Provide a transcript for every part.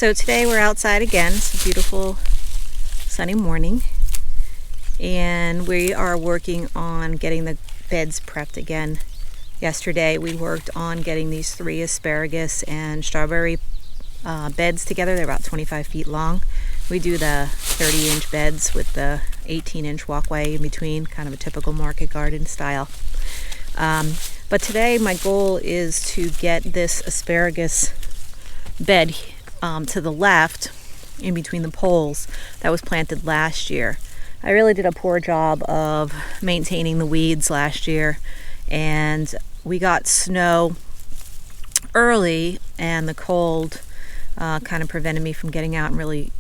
So today we're outside again. It's a beautiful sunny morning, and we are working on getting the beds prepped again. Yesterday we worked on getting these 3 asparagus and strawberry beds together. They're about 25 feet long. We do the 30-inch beds with the 18-inch walkway in between, kind of a typical market garden style. But today my goal is to get this asparagus bed to the left in between the poles that was planted last year. I really did a poor job of maintaining the weeds last year, and we got snow early, and the cold kind of prevented me from getting out and really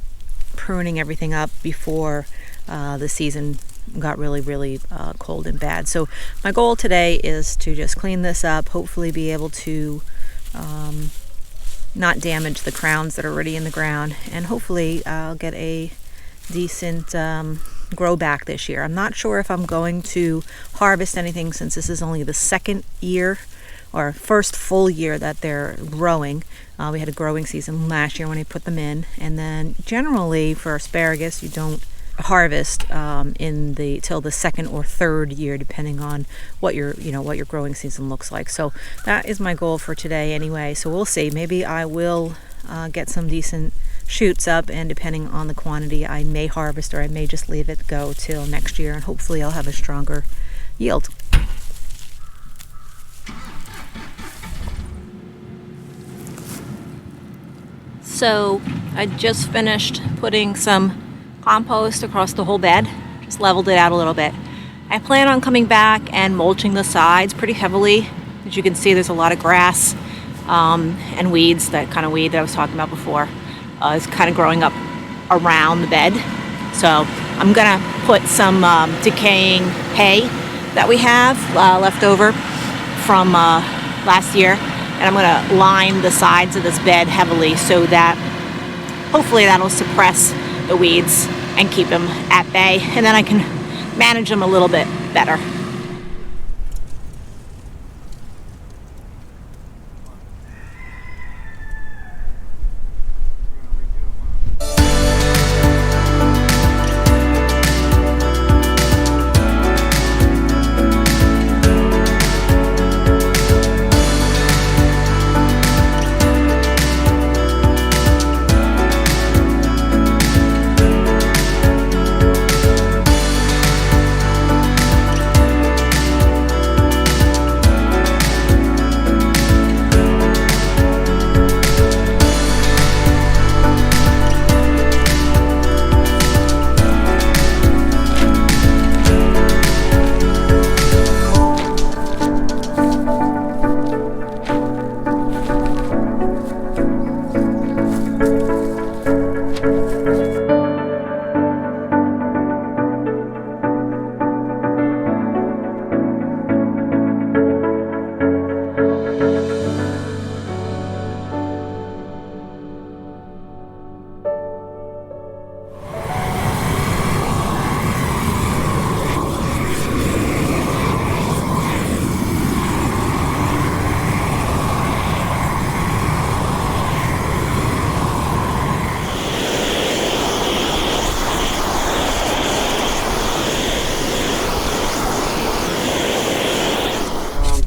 pruning everything up before the season got really cold and bad. So my goal today is to just clean this up, hopefully be able to not damage the crowns that are already in the ground, and hopefully I'll get a decent grow back this year. I'm not sure if I'm going to harvest anything, since this is only the second year or first full year that they're growing. We had a growing season last year when I put them in, and then generally for asparagus you don't harvest till the second or third year, depending on what your growing season looks like. So that is my goal for today anyway. So we'll see. Maybe I will get some decent shoots up, and depending on the quantity I may harvest, or I may just leave it go till next year, and hopefully I'll have a stronger yield. So I just finished putting some compost across the whole bed, just leveled it out a little bit. I plan on coming back and mulching the sides pretty heavily. As you can see, there's a lot of grass and weeds, that kind of weed that I was talking about before is kind of growing up around the bed. So I'm gonna put some decaying hay that we have left over from last year, and I'm gonna line the sides of this bed heavily, so that hopefully that'll suppress the weeds and keep them at bay, and then I can manage them a little bit better.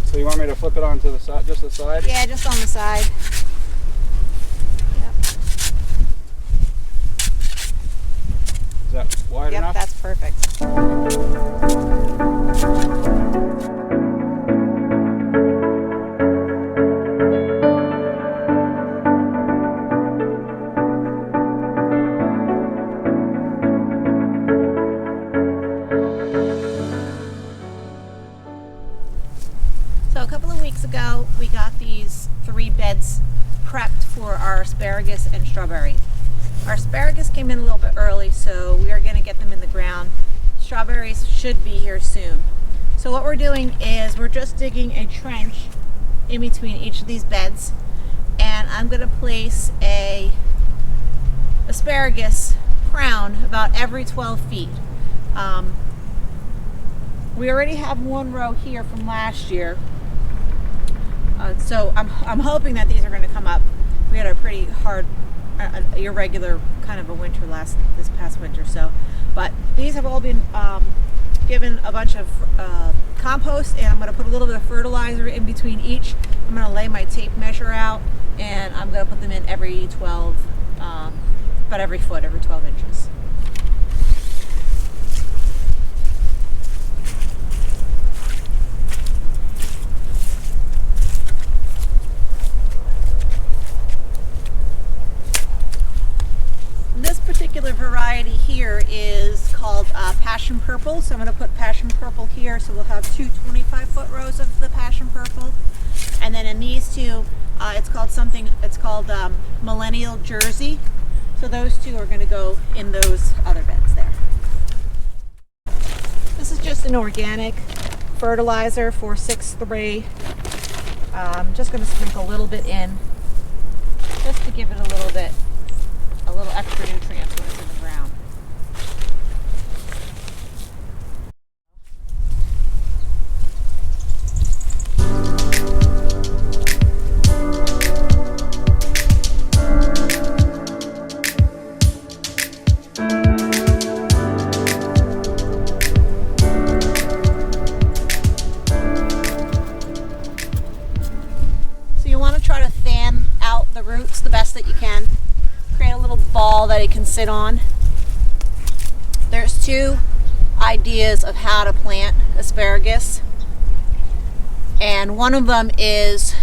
So you want me to flip it onto the side, just the side? Yeah, just on the side. Yep. Is that wide enough? Yep, that's perfect. So a couple of weeks ago, we got these 3 beds prepped for our asparagus and strawberry. Our asparagus came in a little bit early, so we are going to get them in the ground. Strawberries should be here soon. So what we're doing is we're just digging a trench in between each of these beds, and I'm going to place a asparagus crown about every 12 feet. We already have 1 row here from last year. So I'm hoping that these are going to come up. We had a pretty hard your regular kind of a winter this past winter. So, but these have all been given a bunch of compost, and I'm going to put a little bit of fertilizer in between each. I'm going to lay my tape measure out, and I'm going to put them in every 12, about every foot, every 12 inches. This particular variety here is called Passion Purple, so I'm going to put Passion Purple here, so we'll have two 25-foot rows of the Passion Purple, and then in these two it's called Millennial Jersey, so those two are going to go in those other beds there. This is just an organic fertilizer for 6-3. I'm just going to sprinkle a little bit in just to give it a little extra nutrients when it's in the ground. So you want to try to fan out the roots the best that you can. Create a little ball that it can sit on. There's two ideas of how to plant asparagus, and one of them is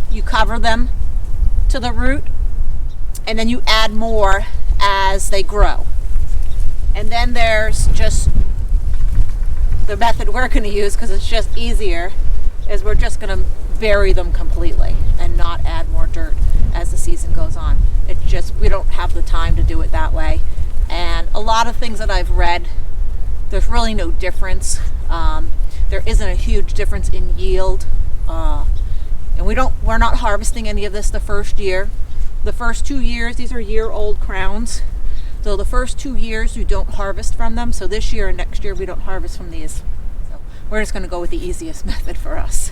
you cover them to the root and then you add more as they grow. And then there's just the method we're going to use, because it's just easier, is we're just going to bury them completely and not add more dirt as the season goes on. It's just, we don't have the time to do it that way. And a lot of things that I've read, there's really no difference. There isn't a huge difference in yield. And we're not harvesting any of this the first year. The first 2 years, these are year-old crowns. So the first 2 years you don't harvest from them. So this year and next year we don't harvest from these. So we're just going to go with the easiest method for us.